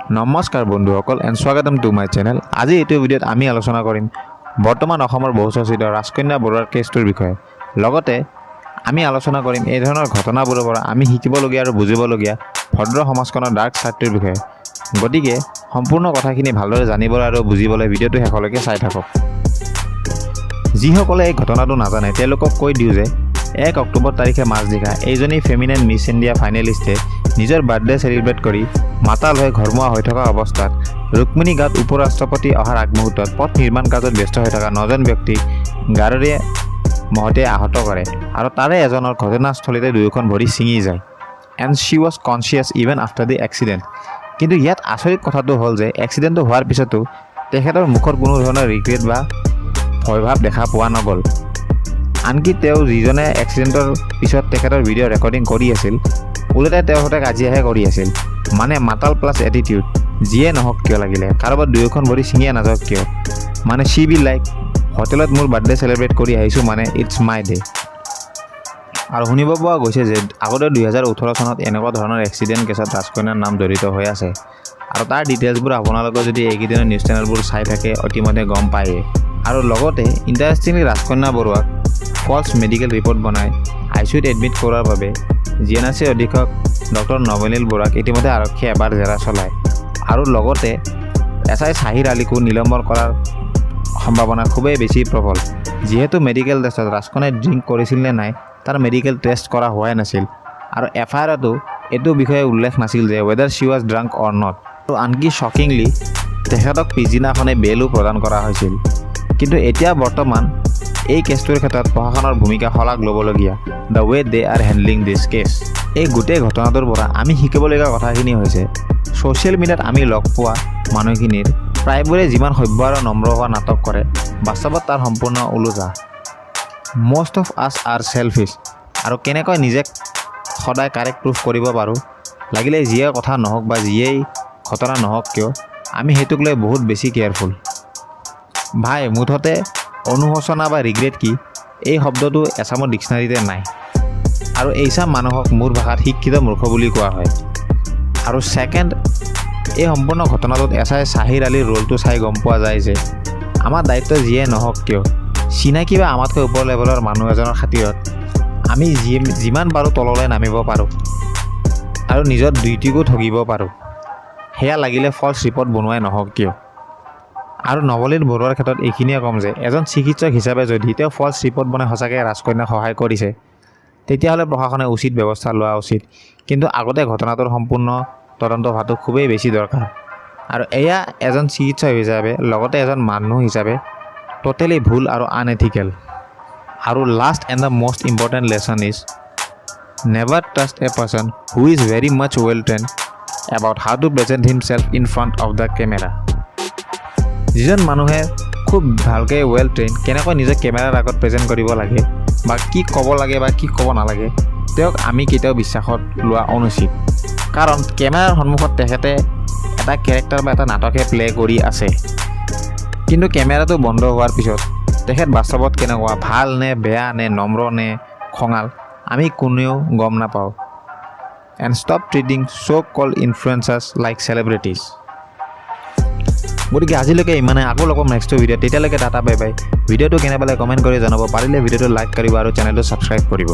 নমস্কাৰ বন্ধুসকল এণ্ড স্বাগতম টু মাই চেনেল। আজি এইটো ভিডিঅ'ত আমি আলোচনা কৰিম বৰ্তমান অসমৰ বহুচৰ্চিত ৰাজকন্যা বৰুৱাৰ কেছটোৰ বিষয়ে। লগতে আমি আলোচনা কৰিম এই ধৰণৰ ঘটনাবোৰৰ পৰা আমি শিকিবলগীয়া আৰু বুজিবলগীয়া ভদ্ৰ সমাজখনৰ ডাৰ্ক ছাইডটোৰ বিষয়ে। গতিকে সম্পূৰ্ণ কথাখিনি ভালদৰে জানিবলৈ আৰু বুজিবলৈ ভিডিঅ'টো শেষলৈকে চাই থাকক। যিসকলে এই ঘটনাটো নাজানে তেওঁলোকক কৈ দিওঁ যে 1 অক্টোবৰ তাৰিখে মাজনিশা এইজনী ফেমিনাইন মিছ ইণ্ডিয়া ফাইনেলিষ্টে নিজৰ বাৰ্থডে চেলিব্ৰেট কৰি মাতাল হৈ ঘৰমুৱা হৈ থকা অৱস্থাত ৰুক্মিণী গাঁৱত উপ ৰাষ্ট্ৰপতি অহাৰ আগমুহূৰ্তত পথ নিৰ্মাণ কাৰ্যত ব্যস্ত হৈ থকা 9জন ব্যক্তিক গাড়ীৰে মহতে আহত কৰে আৰু তাৰে এজনৰ ঘটনাস্থলীতে দুয়োখন ভৰি ছিঙি যায়। And Shi was conscious even after the accident. কিন্তু ইয়াত আচৰিত কথাটো হ'ল যে এক্সিডেণ্টটো হোৱাৰ পিছতো তেখেতৰ মুখত কোনো ধৰণৰ ৰিগ্ৰেট বা ভয়ভাৱ দেখা পোৱা নগ'ল। আনকি তেওঁ যিজনে এক্সিডেণ্টৰ পিছত তেখেতৰ ভিডিঅ' ৰেকৰ্ডিং কৰি আছিল ওলোটাই তেওঁৰ সৈতে কাজিয়াহে কৰি আছিল। মানে মাতাল প্লাছ এটিটিউড যিয়ে নহওক কিয় লাগিলে কাৰোবাৰ দুয়োখন ভৰি ছিঙিয়া নাযাওক কিয়, মানে শ্বি বি লাইক হোটেলত মোৰ বাৰ্থডে চেলিব্ৰেট কৰি আহিছোঁ, মানে ইটছ মাই ডে। আৰু শুনিব পোৱা গৈছে যে আগতে 2018 চনত এনেকুৱা ধৰণৰ এক্সিডেণ্ট কেছত ৰাজকন্যাৰ নাম জড়িত হৈ আছে আৰু তাৰ ডিটেইলছবোৰ আপোনালোকে যদি এইকেইদিনৰ নিউজ চেনেলবোৰ চাই থাকে ইতিমধ্যে গম পায়ে। আৰু লগতে ইণ্টাৰেষ্টিংলি ৰাজকন্যা বৰুৱাক ফল্ছ মেডিকেল ৰিপৰ্ট বনাই ICUত এডমিট কৰাৰ বাবে GNRC অধীক্ষক ডক্টৰ নৱনীল বৰুৱাক ইতিমধ্যে আৰক্ষীয়ে এবাৰ জেৰা চলায় আৰু লগতে SI ছাহিৰ আলীকো নিলম্বন কৰাৰ সম্ভাৱনা খুবেই বেছি প্ৰবল, যিহেতু মেডিকেল টেষ্টত ৰাজকন্যাই ড্ৰিংক কৰিছিল নে নাই তাৰ মেডিকেল টেষ্ট কৰা হোৱাই নাছিল আৰু FIRতো এইটো বিষয়ে উল্লেখ নাছিল যে whether she was drunk or not. আৰু আনকি শ্বকিংলি তেখেতক পিছদিনাখনে বেইলো প্ৰদান কৰা হৈছিল। কিন্তু এতিয়া বৰ্তমান এই কেছটোৰ ক্ষেত্ৰত প্ৰশাসনৰ ভূমিকা শলাগ ল'বলগীয়া, the way they are handling this case. এই গোটেই ঘটনাটোৰ পৰা আমি শিকিবলগীয়া কথাখিনি হৈছে ছ'চিয়েল মিডিয়াত আমি লগ পোৱা মানুহখিনিৰ প্ৰায়বোৰে যিমান সভ্য আৰু নম্ৰ হোৱা নাটক কৰে বাস্তৱত তাৰ সম্পূৰ্ণ ওলোটা। মষ্ট অফ আছ আৰ চেলফিছ আৰু কেনেকৈ নিজে সদায় কাৰেক্ট প্ৰুফ কৰিব পাৰোঁ লাগিলে যিয়ে কথা নহওক বা যিয়েই ঘটনা নহওক কিয় আমি সেইটোক লৈ বহুত বেছি কেয়াৰফুল। ভাই মুঠতে অনুশোচনা বা ৰিগ্ৰেট কি এই শব্দটো এছামৰ ডিক্সনাৰীতে নাই আৰু এইচাম মানুহক মোৰ ভাষাত শিক্ষিত মূৰ্খ বুলি কোৱা হয়। আৰু ছেকেণ্ড, এই সম্পূৰ্ণ ঘটনাটোত SI ছাহিৰ আলীৰ ৰোলটো চাই গম পোৱা যায় যে আমাৰ দায়িত্ব যিয়ে নহওক কিয় চিনাকি বা আমাতকৈ ওপৰ লেভেলৰ মানুহ এজনৰ খাতিৰত আমি যিমান পাৰোঁ তললৈ নামিব পাৰোঁ আৰু নিজৰ ডিউটিকো ঠগিব পাৰোঁ, সেয়া লাগিলে ফল্ছ ৰিপৰ্ট বনোৱাই নহওক কিয়। আৰু নৱনীল বৰুৱাৰ ক্ষেত্ৰত এইখিনিয়ে ক'ম যে এজন চিকিৎসক হিচাপে যদি তেওঁ ফল্ছ ৰিপৰ্ট বনাই সঁচাকৈ ৰাজকন্যাক সহায় কৰিছে তেতিয়াহ'লে প্ৰশাসনে উচিত ব্যৱস্থা লোৱা উচিত। কিন্তু আগতে ঘটনাটোৰ সম্পূৰ্ণ তদন্ত হোৱাটো খুবেই বেছি দৰকাৰ। আৰু এয়া এজন চিকিৎসক হিচাপে লগতে এজন মানুহ হিচাপে টোটেলি ভুল আৰু আনএথিকেল। আৰু last and the most important lesson is never trust a person who is very much well trained about how to present himself in front of the camera. যিজন মানুহে খুব ভালকৈ ৱেল ট্ৰেইন কেনেকৈ নিজে কেমেৰাৰ আগত প্ৰেজেণ্ট কৰিব লাগে বা কি ক'ব লাগে বা কি ক'ব নালাগে তেওঁক আমি কেতিয়াও বিশ্বাসত লোৱা অনুচিত। কাৰণ কেমেৰাৰ সন্মুখত তেখেতে এটা কেৰেক্টাৰ বা এটা নাটকে প্লে কৰি আছে, কিন্তু কেমেৰাটো বন্ধ হোৱাৰ পিছত তেখেত বাস্তৱত কেনেকুৱা, ভাল নে বেয়া নে নম্ৰ নে খঙাল আমি কোনেও গম নাপাওঁ। And stop treating so' called influencers like celebrities. গতিকে আজিলৈকে ইমানে, আকৌ লগ পাম নেক্সট ভিডিঅ'। তেতিয়ালৈকে টাটা বাই বাই। ভিডিঅ'টো কেনে পালে কমেণ্ট কৰি জনাব, পাৰিলে ভিডিঅ'টো লাইক কৰিব আৰু চেনেলটো ছাবস্ক্ৰাইব কৰিব।